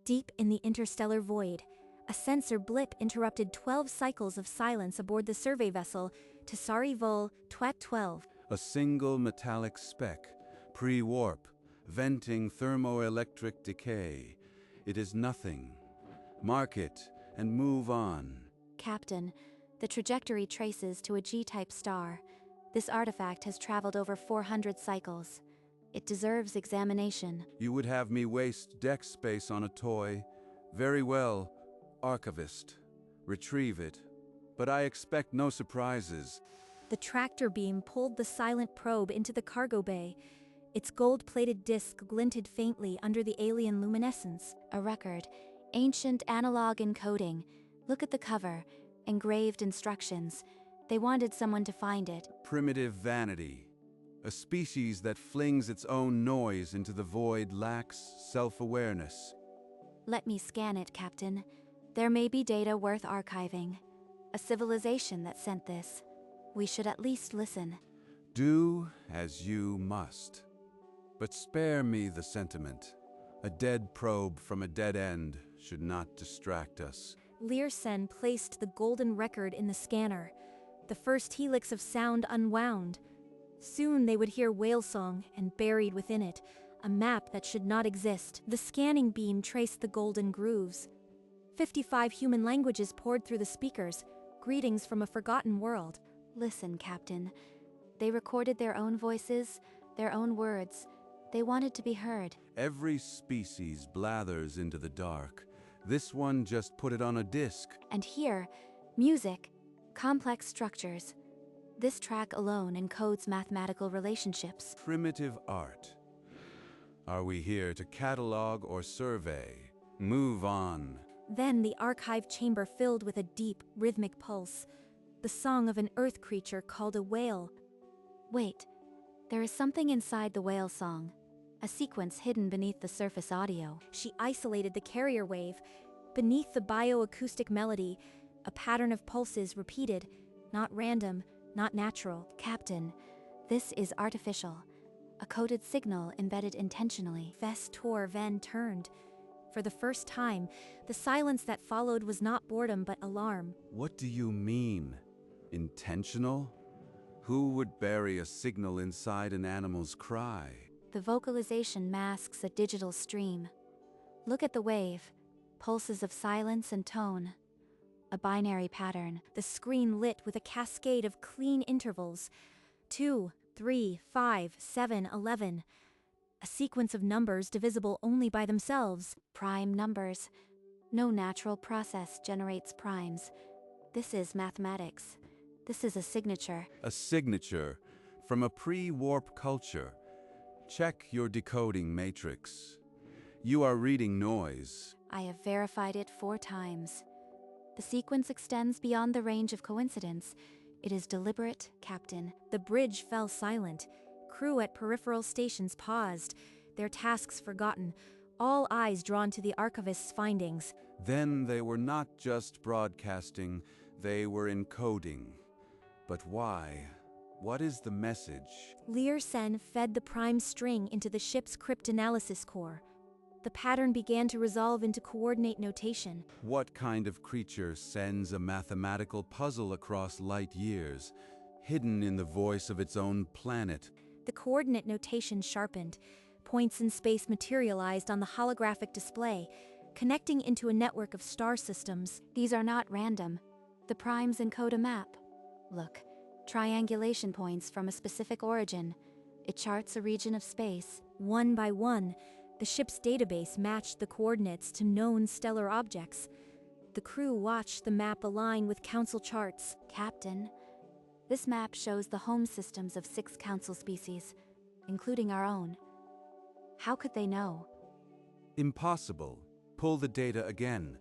Deep in the interstellar void, a sensor blip interrupted 12 cycles of silence aboard the survey vessel Tesari Vol Twat 12. A single metallic speck, pre-warp, venting thermoelectric decay. It is nothing. Mark it and move on. Captain, the trajectory traces to a G-type star. This artifact has traveled over 400 cycles. It deserves examination. You would have me waste deck space on a toy? Very well, archivist. Retrieve it. But I expect no surprises. The tractor beam pulled the silent probe into the cargo bay. Its gold-plated disc glinted faintly under the alien luminescence. A record. Ancient analog encoding. Look at the cover. Engraved instructions. They wanted someone to find it. Primitive vanity. A species that flings its own noise into the void lacks self-awareness. Let me scan it, Captain. There may be data worth archiving. A civilization that sent this. We should at least listen. Do as you must. But spare me the sentiment. A dead probe from a dead end should not distract us. Learsen placed the golden record in the scanner. The first helix of sound unwound. Soon they would hear whale song, and buried within it, a map that should not exist. The scanning beam traced the golden grooves. 55 human languages poured through the speakers, greetings from a forgotten world. Listen, Captain. They recorded their own voices, their own words. They wanted to be heard. Every species blathers into the dark. This one just put it on a disc. And here, music, complex structures. This track alone encodes mathematical relationships. Primitive art. Are we here to catalog or survey? Move on. Then the archive chamber filled with a deep, rhythmic pulse. The song of an earth creature called a whale. Wait, there is something inside the whale song. A sequence hidden beneath the surface audio. She isolated the carrier wave. Beneath the bioacoustic melody, a pattern of pulses repeated, not random, not natural. Captain, this is artificial. A coded signal embedded intentionally. Vestor Ven turned. For the first time, the silence that followed was not boredom but alarm. What do you mean? Intentional? Who would bury a signal inside an animal's cry? The vocalization masks a digital stream. Look at the wave. Pulses of silence and tone. A binary pattern. The screen lit with a cascade of clean intervals. 2, 3, 5, 7, 11. A sequence of numbers divisible only by themselves. Prime numbers. No natural process generates primes. This is mathematics. This is a signature. A signature from a pre-warp culture. Check your decoding matrix. You are reading noise. I have verified it 4 times. The sequence extends beyond the range of coincidence. It is deliberate, Captain. The bridge fell silent. Crew at peripheral stations paused, their tasks forgotten, all eyes drawn to the archivist's findings. Then they were not just broadcasting, they were encoding. But why? What is the message? Learsen fed the prime string into the ship's cryptanalysis core. The pattern began to resolve into coordinate notation. What kind of creature sends a mathematical puzzle across light years, hidden in the voice of its own planet? The coordinate notation sharpened. Points in space materialized on the holographic display, connecting into a network of star systems. These are not random. The primes encode a map. Look, triangulation points from a specific origin. It charts a region of space. One by one, the ship's database matched the coordinates to known stellar objects. The crew watched the map align with council charts. Captain, this map shows the home systems of 6 council species, including our own. How could they know? Impossible. Pull the data again.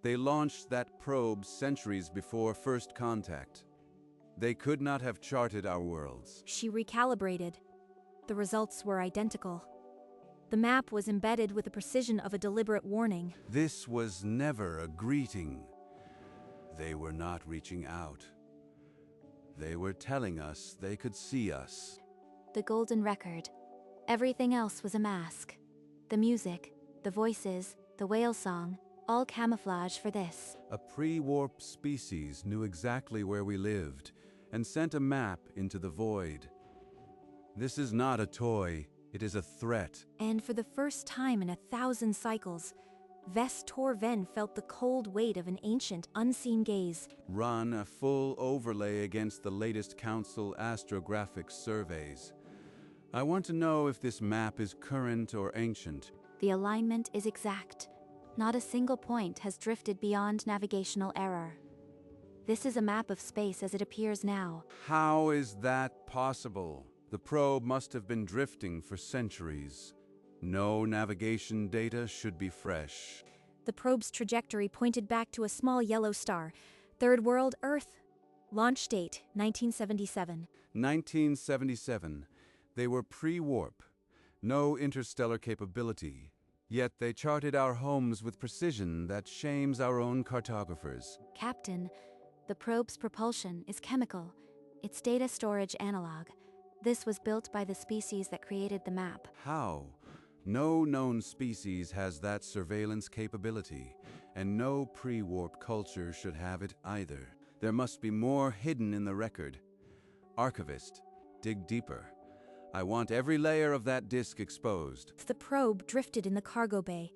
They launched that probe centuries before first contact. They could not have charted our worlds. She recalibrated. The results were identical. The map was embedded with the precision of a deliberate warning. This was never a greeting. They were not reaching out. They were telling us they could see us. The golden record. Everything else was a mask. The music, the voices, the whale song, all camouflage for this. A pre-warp species knew exactly where we lived and sent a map into the void. This is not a toy, it is a threat. And for the first time in 1,000 cycles, Ves Torven felt the cold weight of an ancient, unseen gaze. Run a full overlay against the latest Council astrographic surveys. I want to know if this map is current or ancient. The alignment is exact. Not a single point has drifted beyond navigational error. This is a map of space as it appears now. How is that possible? The probe must have been drifting for centuries. No navigation data should be fresh. The probe's trajectory pointed back to a small yellow star. Third world, Earth. Launch date, 1977. 1977. They were pre-warp. No interstellar capability. Yet they charted our homes with precision that shames our own cartographers. Captain, the probe's propulsion is chemical. Its data storage analog. This was built by the species that created the map. How? No known species has that surveillance capability, and no pre-warp culture should have it either. There must be more hidden in the record. Archivist, dig deeper. I want every layer of that disk exposed. The probe drifted in the cargo bay,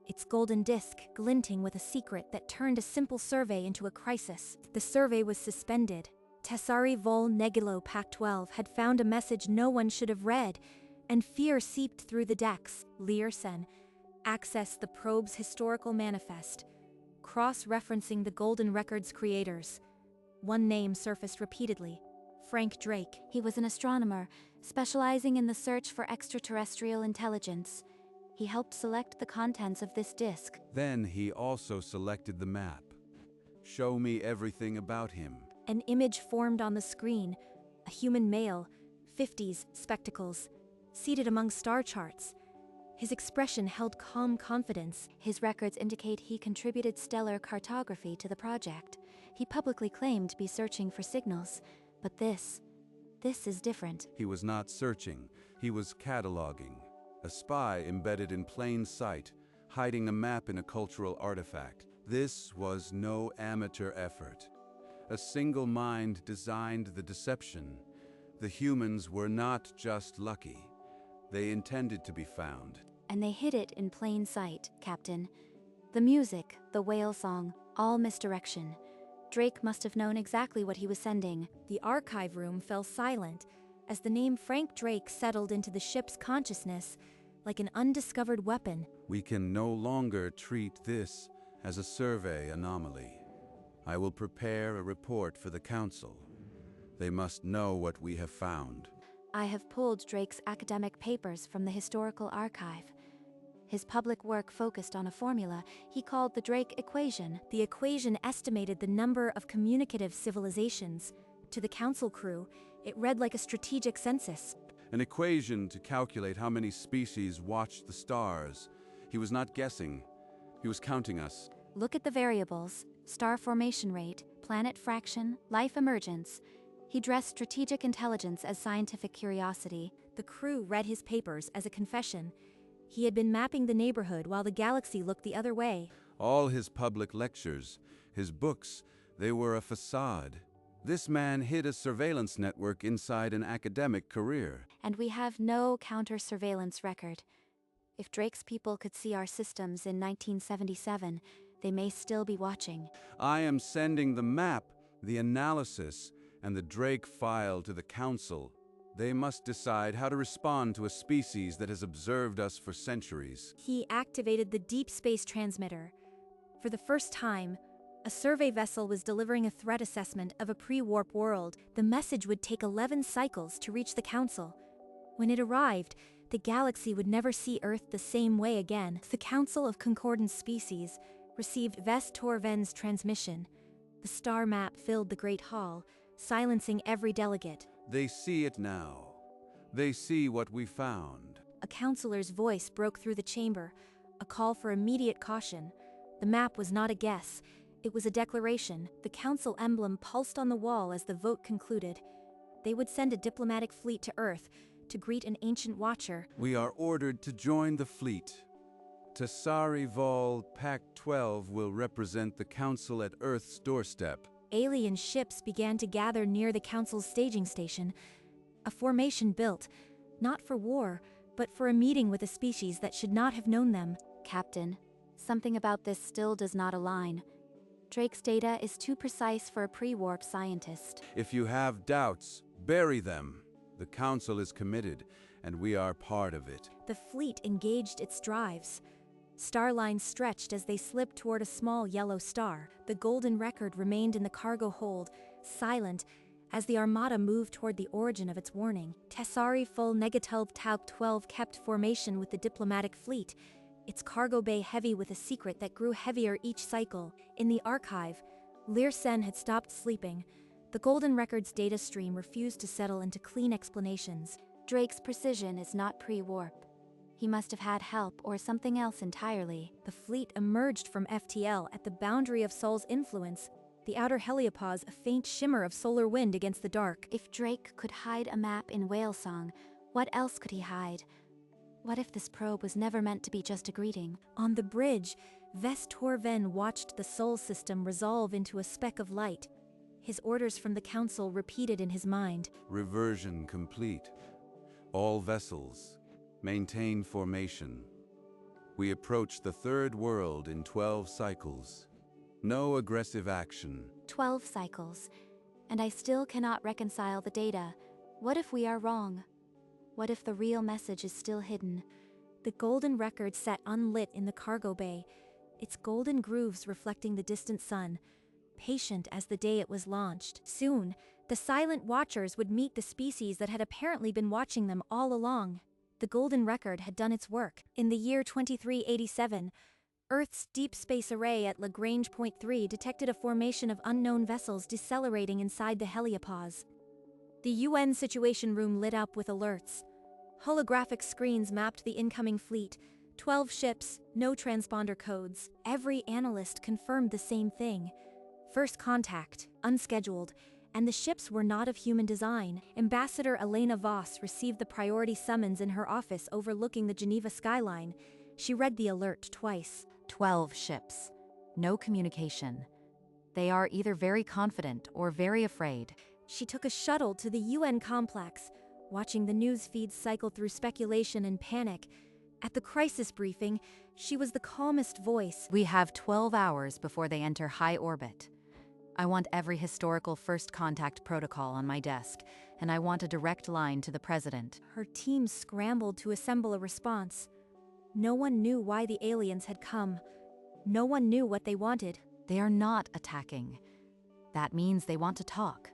its golden disk glinting with a secret that turned a simple survey into a crisis. The survey was suspended. Tessari Vol Negilo Pac-12 had found a message no one should have read, and fear seeped through the decks. Learsen accessed the probe's historical manifest, cross-referencing the Golden Record's creators. One name surfaced repeatedly: Frank Drake. He was an astronomer, specializing in the search for extraterrestrial intelligence. He helped select the contents of this disk. Then he also selected the map. Show me everything about him. An image formed on the screen: a human male, 50s, spectacles, seated among star charts. His expression held calm confidence. His records indicate he contributed stellar cartography to the project. He publicly claimed to be searching for signals, but this is different. He was not searching, he was cataloging. A spy embedded in plain sight, hiding a map in a cultural artifact. This was no amateur effort. A single mind designed the deception. The humans were not just lucky. They intended to be found. And they hid it in plain sight, Captain. The music, the whale song, all misdirection. Drake must have known exactly what he was sending. The archive room fell silent as the name Frank Drake settled into the ship's consciousness like an undiscovered weapon. We can no longer treat this as a survey anomaly. I will prepare a report for the Council. They must know what we have found. I have pulled Drake's academic papers from the historical archive. His public work focused on a formula he called the Drake equation. The equation estimated the number of communicative civilizations. To the Council crew, it read like a strategic census. An equation to calculate how many species watched the stars. He was not guessing. He was counting us. Look at the variables: star formation rate, planet fraction, life emergence. He dressed strategic intelligence as scientific curiosity. The crew read his papers as a confession. He had been mapping the neighborhood while the galaxy looked the other way. All his public lectures, his books, they were a facade. This man hid a surveillance network inside an academic career. And we have no counter-surveillance record. If Drake's people could see our systems in 1977, they may still be watching. I am sending the map, the analysis, and the Drake file to the Council. They must decide how to respond to a species that has observed us for centuries. He activated the deep space transmitter. For the first time, a survey vessel was delivering a threat assessment of a pre-warp world. The message would take 11 cycles to reach the Council. When it arrived, the galaxy would never see Earth the same way again. The Council of Concordant Species received Ves Torven's transmission. The star map filled the Great Hall, silencing every delegate. They see it now. They see what we found. A counselor's voice broke through the chamber, a call for immediate caution. The map was not a guess. It was a declaration. The Council emblem pulsed on the wall as the vote concluded. They would send a diplomatic fleet to Earth to greet an ancient watcher. We are ordered to join the fleet. Tassari Vol Pac-12 will represent the Council at Earth's doorstep. Alien ships began to gather near the Council's staging station, a formation built, not for war, but for a meeting with a species that should not have known them. Captain, something about this still does not align. Drake's data is too precise for a pre-warp scientist. If you have doubts, bury them. The Council is committed, and we are part of it. The fleet engaged its drives. Star lines stretched as they slipped toward a small yellow star. The golden record remained in the cargo hold, silent, as the Armada moved toward the origin of its warning. Tassari Full Negative Tauk 12 kept formation with the diplomatic fleet, its cargo bay heavy with a secret that grew heavier each cycle. In the archive, Lear Sen had stopped sleeping. The Golden Record's data stream refused to settle into clean explanations. Drake's precision is not pre-warp. He must have had help or something else entirely. The fleet emerged from FTL at the boundary of Sol's influence, the outer heliopause a faint shimmer of solar wind against the dark. If Drake could hide a map in whale song, what else could he hide? What if this probe was never meant to be just a greeting? On the bridge, Ves Torven watched the Sol system resolve into a speck of light. His orders from the Council repeated in his mind. Reversion complete. All vessels, maintain formation. We approach the third world in 12 cycles. No aggressive action. 12 cycles, and I still cannot reconcile the data. What if we are wrong? What if the real message is still hidden? The golden record sat unlit in the cargo bay, its golden grooves reflecting the distant sun, patient as the day it was launched. Soon, the silent watchers would meet the species that had apparently been watching them all along. The golden record had done its work. In the year 2387, Earth's Deep Space Array at Lagrange Point 3 detected a formation of unknown vessels decelerating inside the heliopause. The UN Situation Room lit up with alerts. Holographic screens mapped the incoming fleet. 12 ships, no transponder codes. Every analyst confirmed the same thing. First contact, unscheduled, and the ships were not of human design. Ambassador Elena Voss received the priority summons in her office overlooking the Geneva skyline. She read the alert twice. 12 ships. No communication. They are either very confident or very afraid. She took a shuttle to the UN complex, watching the news feeds cycle through speculation and panic. At the crisis briefing, she was the calmest voice. We have 12 hours before they enter high orbit. I want every historical first contact protocol on my desk, and I want a direct line to the president. Her team scrambled to assemble a response. No one knew why the aliens had come. No one knew what they wanted. They are not attacking. That means they want to talk.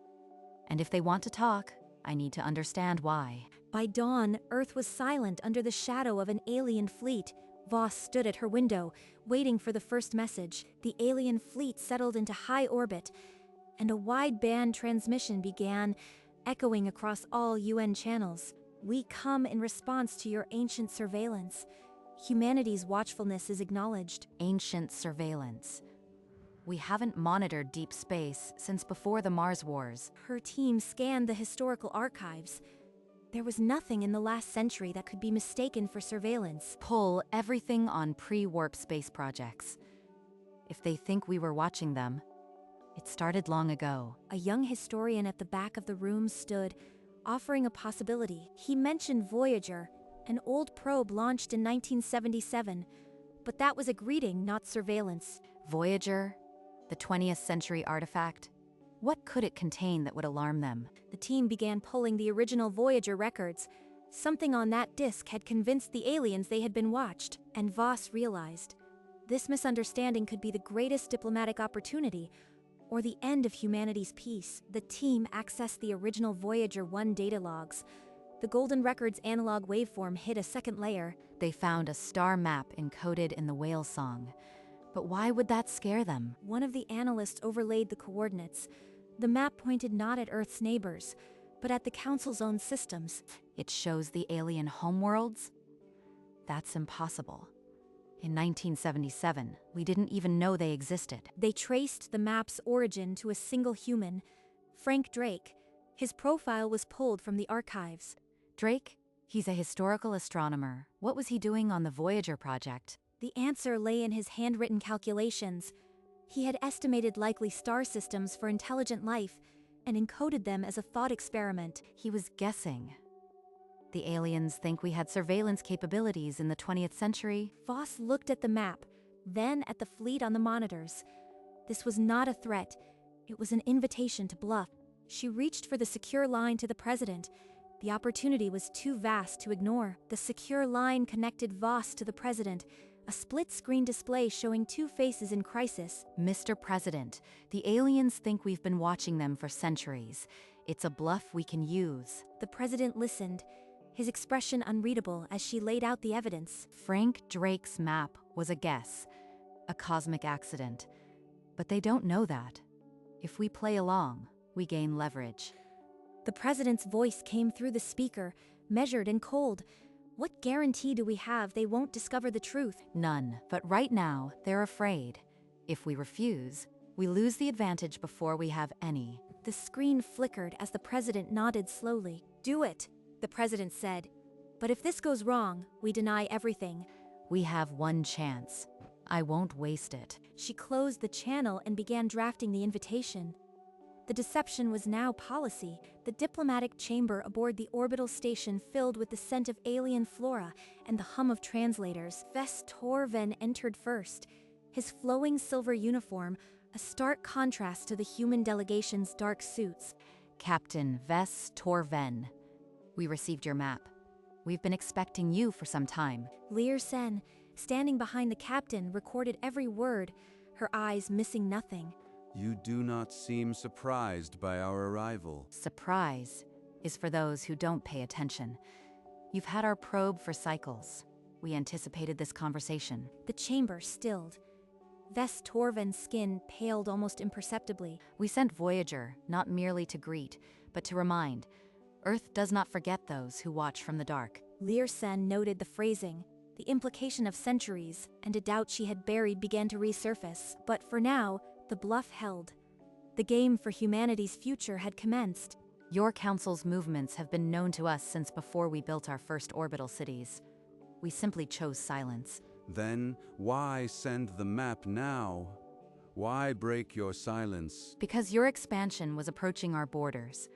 And if they want to talk, I need to understand why. By dawn, Earth was silent under the shadow of an alien fleet. Voss stood at her window, waiting for the first message. The alien fleet settled into high orbit, and a wide-band transmission began, echoing across all UN channels. We come in response to your ancient surveillance. Humanity's watchfulness is acknowledged. Ancient surveillance. We haven't monitored deep space since before the Mars Wars. Her team scanned the historical archives. There was nothing in the last century that could be mistaken for surveillance. Pull everything on pre-warp space projects. If they think we were watching them, it started long ago. A young historian at the back of the room stood, offering a possibility. He mentioned Voyager, an old probe launched in 1977, but that was a greeting, not surveillance. Voyager, the 20th century artifact. What could it contain that would alarm them? The team began pulling the original Voyager records. Something on that disk had convinced the aliens they had been watched, and Voss realized this misunderstanding could be the greatest diplomatic opportunity, or the end of humanity's peace. The team accessed the original Voyager 1 data logs. The Golden Record's analog waveform hid a second layer. They found a star map encoded in the whale song. But why would that scare them? One of the analysts overlaid the coordinates. The map pointed not at Earth's neighbors, but at the Council's own systems. It shows the alien homeworlds? That's impossible. In 1977, we didn't even know they existed. They traced the map's origin to a single human, Frank Drake. His profile was pulled from the archives. Drake? He's a historical astronomer. What was he doing on the Voyager project? The answer lay in his handwritten calculations. He had estimated likely star systems for intelligent life and encoded them as a thought experiment. He was guessing. The aliens think we had surveillance capabilities in the 20th century. Voss looked at the map, then at the fleet on the monitors. This was not a threat. It was an invitation to bluff. She reached for the secure line to the president. The opportunity was too vast to ignore. The secure line connected Voss to the president, a split-screen display showing two faces in crisis. Mr. President, the aliens think we've been watching them for centuries. It's a bluff we can use. The president listened, his expression unreadable as she laid out the evidence. Frank Drake's map was a guess, a cosmic accident. But they don't know that. If we play along, we gain leverage. The president's voice came through the speaker, measured and cold. What guarantee do we have they won't discover the truth? None, but right now, they're afraid. If we refuse, we lose the advantage before we have any. The screen flickered as the president nodded slowly. Do it, the president said. But if this goes wrong, we deny everything. We have one chance. I won't waste it. She closed the channel and began drafting the invitation. The deception was now policy. The diplomatic chamber aboard the orbital station filled with the scent of alien flora and the hum of translators. Ves Torven entered first, his flowing silver uniform, a stark contrast to the human delegation's dark suits. Captain Ves Torven, we received your map. We've been expecting you for some time. Lear Sen, standing behind the captain, recorded every word, her eyes missing nothing. You do not seem surprised by our arrival. Surprise is for those who don't pay attention. You've had our probe for cycles. We anticipated this conversation. The chamber stilled. Ves Torven's skin paled almost imperceptibly. We sent Voyager, not merely to greet, but to remind. Earth does not forget those who watch from the dark. Lear Sen noted the phrasing. The implication of centuries, and a doubt she had buried began to resurface. But for now, the bluff held. The game for humanity's future had commenced. Your council's movements have been known to us since before we built our first orbital cities. We simply chose silence. Then why send the map now? Why break your silence? Because your expansion was approaching our borders.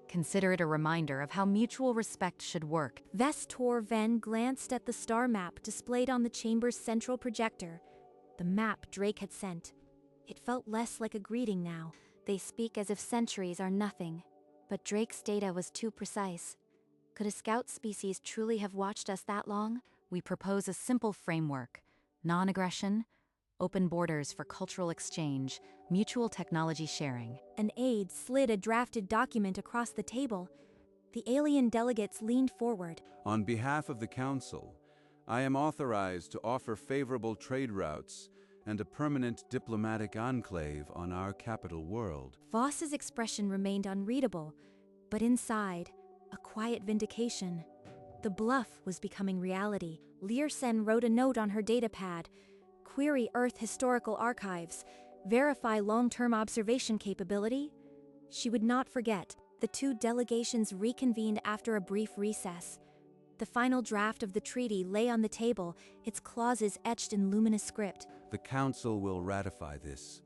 Consider it a reminder of how mutual respect should work. Ves Torven glanced at the star map displayed on the chamber's central projector. The map Drake had sent. It felt less like a greeting now. They speak as if centuries are nothing, but Drake's data was too precise. Could a scout species truly have watched us that long? We propose a simple framework: non-aggression, open borders for cultural exchange, mutual technology sharing. An aide slid a drafted document across the table. The alien delegates leaned forward. On behalf of the Council, I am authorized to offer favorable trade routes and a permanent diplomatic enclave on our capital world. Voss's expression remained unreadable, but inside, a quiet vindication. The bluff was becoming reality. Lear Sen wrote a note on her datapad. Query Earth Historical Archives. Verify long-term observation capability. She would not forget. The two delegations reconvened after a brief recess. The final draft of the treaty lay on the table, its clauses etched in luminous script. The Council will ratify this.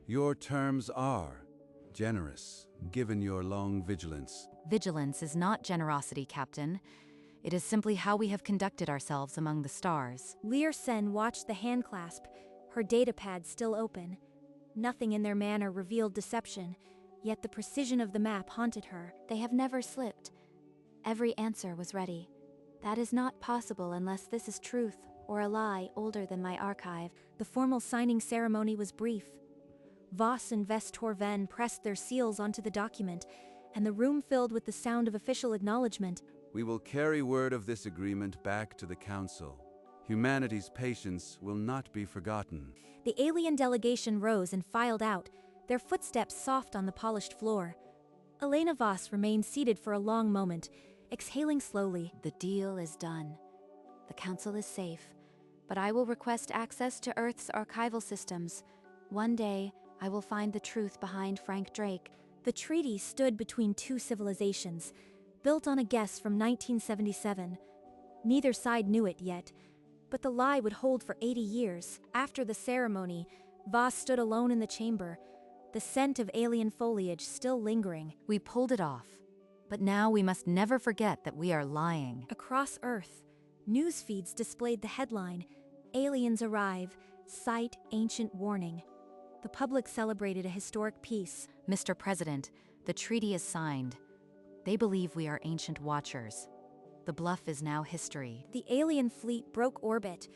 Your terms are generous, given your long vigilance. Vigilance is not generosity, Captain. It is simply how we have conducted ourselves among the stars. Lear Sen watched the handclasp, her datapad still open. Nothing in their manner revealed deception, yet the precision of the map haunted her. They have never slipped. Every answer was ready. That is not possible unless this is truth, or a lie older than my archive. The formal signing ceremony was brief. Voss and Ves Torven pressed their seals onto the document, and the room filled with the sound of official acknowledgement. We will carry word of this agreement back to the Council. Humanity's patience will not be forgotten. The alien delegation rose and filed out, their footsteps soft on the polished floor. Elena Voss remained seated for a long moment, exhaling slowly. The deal is done. The Council is safe, but I will request access to Earth's archival systems. One day, I will find the truth behind Frank Drake. The treaty stood between two civilizations, built on a guess from 1977. Neither side knew it yet, But the lie would hold for 80 years. After the ceremony, Voss stood alone in the chamber, the scent of alien foliage still lingering. We pulled it off. But now we must never forget that we are lying. Across Earth, news feeds displayed the headline, "Aliens Arrive, Cite Ancient Warning." The public celebrated a historic peace. Mr. President, the treaty is signed. They believe we are ancient watchers. The bluff is now history. The alien fleet broke orbit,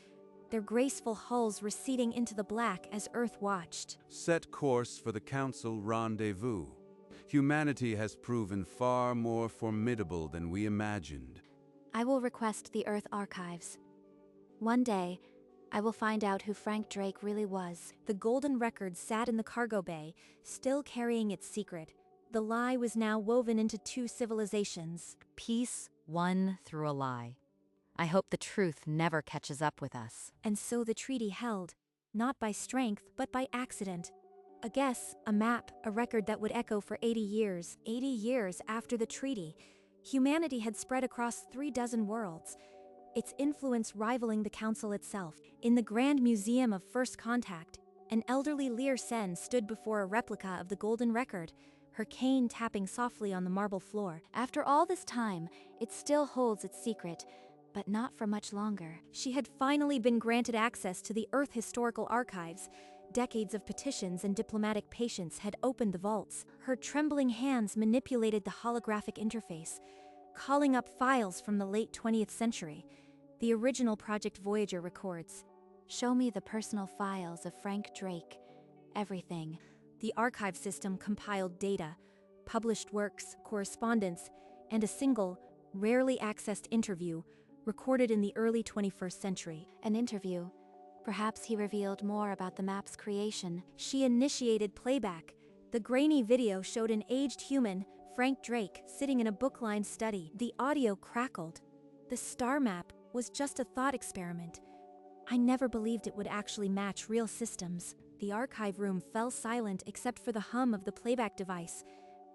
their graceful hulls receding into the black as Earth watched. Set course for the Council rendezvous. Humanity has proven far more formidable than we imagined. I will request the Earth archives. One day, I will find out who Frank Drake really was. The golden record sat in the cargo bay, still carrying its secret. The lie was now woven into two civilizations. Peace won through a lie. I hope the truth never catches up with us. And so the treaty held, not by strength, but by accident. A guess, a map, a record that would echo for 80 years. 80 years after the treaty, humanity had spread across 36 worlds, its influence rivaling the Council itself. In the Grand Museum of First Contact, an elderly Lear Sen stood before a replica of the golden record, her cane tapping softly on the marble floor. After all this time, it still holds its secret, but not for much longer. She had finally been granted access to the Earth Historical Archives. Decades of petitions and diplomatic patience had opened the vaults. Her trembling hands manipulated the holographic interface, calling up files from the late 20th century. The original Project Voyager records, "Show me the personal files of Frank Drake. Everything." The archive system compiled data, published works, correspondence, and a single, rarely accessed interview recorded in the early 21st century. An interview. Perhaps he revealed more about the map's creation. She initiated playback. The grainy video showed an aged human, Frank Drake, sitting in a book-lined study. The audio crackled. The star map was just a thought experiment. I never believed it would actually match real systems. The archive room fell silent except for the hum of the playback device.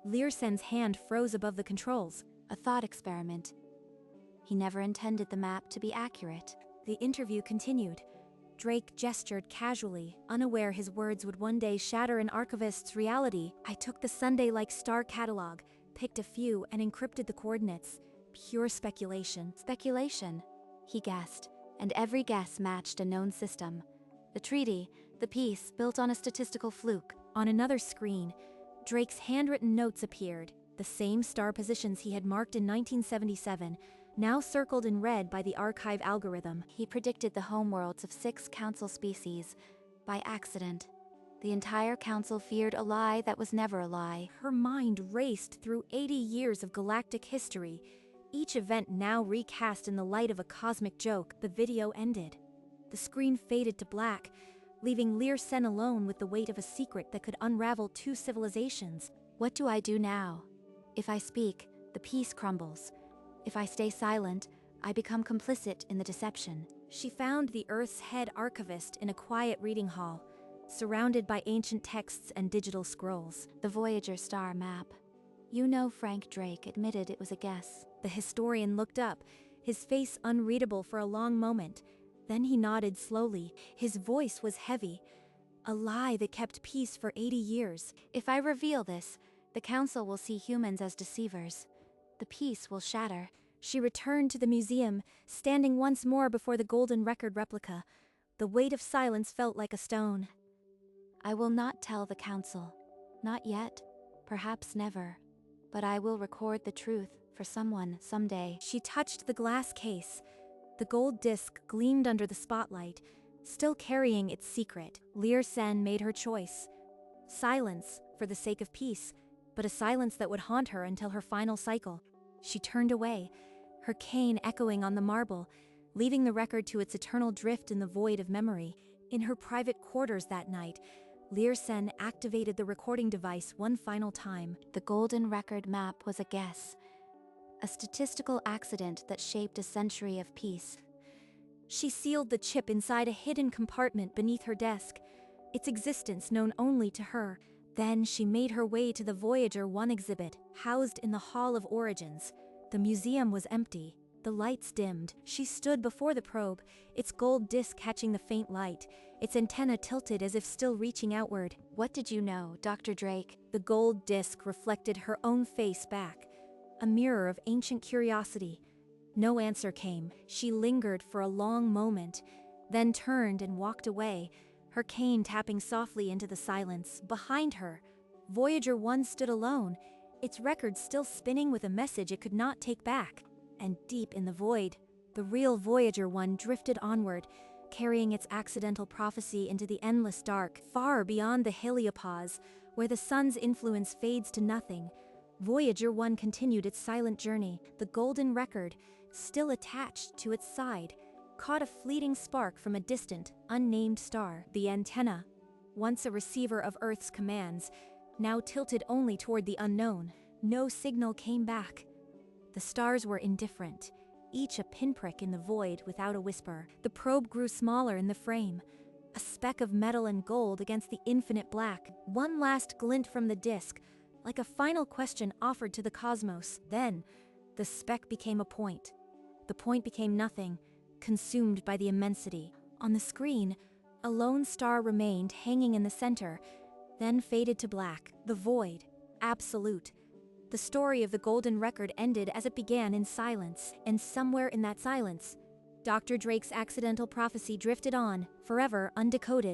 Learsen's hand froze above the controls. A thought experiment. He never intended the map to be accurate. The interview continued. Drake gestured casually, unaware his words would one day shatter an archivist's reality. I took the Sunday-like star catalog, picked a few, and encrypted the coordinates. Pure speculation. Speculation, he guessed, and every guess matched a known system. The treaty, the peace, built on a statistical fluke. On another screen, Drake's handwritten notes appeared, the same star positions he had marked in 1977, now circled in red by the archive algorithm. He predicted the homeworlds of 6 council species, by accident. The entire council feared a lie that was never a lie. Her mind raced through 80 years of galactic history, each event now recast in the light of a cosmic joke. The video ended. The screen faded to black, leaving Lear Sen alone with the weight of a secret that could unravel 2 civilizations. What do I do now? If I speak, the peace crumbles. If I stay silent, I become complicit in the deception. She found the Earth's head archivist in a quiet reading hall, surrounded by ancient texts and digital scrolls. The Voyager star map. You know Frank Drake admitted it was a guess. The historian looked up, his face unreadable for a long moment. Then he nodded slowly. His voice was heavy. A lie that kept peace for 80 years. If I reveal this, the Council will see humans as deceivers. The peace will shatter. She returned to the museum, standing once more before the golden record replica. The weight of silence felt like a stone. I will not tell the Council. Not yet. Perhaps never. But I will record the truth for someone someday. She touched the glass case. The gold disc gleamed under the spotlight, still carrying its secret. Lear Sen made her choice. Silence, for the sake of peace, but a silence that would haunt her until her final cycle. She turned away, her cane echoing on the marble, leaving the record to its eternal drift in the void of memory. In her private quarters that night, Lear Sen activated the recording device one final time. The golden record map was a guess, a statistical accident that shaped a century of peace. She sealed the chip inside a hidden compartment beneath her desk, its existence known only to her. Then she made her way to the Voyager 1 exhibit, housed in the Hall of Origins. The museum was empty. The lights dimmed. She stood before the probe, its gold disc catching the faint light, its antenna tilted as if still reaching outward. "What did you know, Dr. Drake?" The gold disc reflected her own face back, a mirror of ancient curiosity. No answer came. She lingered for a long moment, then turned and walked away, her cane tapping softly into the silence. Behind her, Voyager 1 stood alone, its record still spinning with a message it could not take back. And deep in the void, the real Voyager 1 drifted onward, carrying its accidental prophecy into the endless dark, far beyond the heliopause, where the sun's influence fades to nothing. Voyager 1 continued its silent journey, the golden record, still attached to its side, caught a fleeting spark from a distant, unnamed star. The antenna, once a receiver of Earth's commands, now tilted only toward the unknown. No signal came back. The stars were indifferent, each a pinprick in the void without a whisper. The probe grew smaller in the frame, a speck of metal and gold against the infinite black. One last glint from the disk, like a final question offered to the cosmos. Then, the speck became a point. The point became nothing, consumed by the immensity. On the screen, a lone star remained hanging in the center, then faded to black. The void, absolute. The story of the golden record ended as it began, in silence, and somewhere in that silence, Dr. Drake's accidental prophecy drifted on, forever undecoded.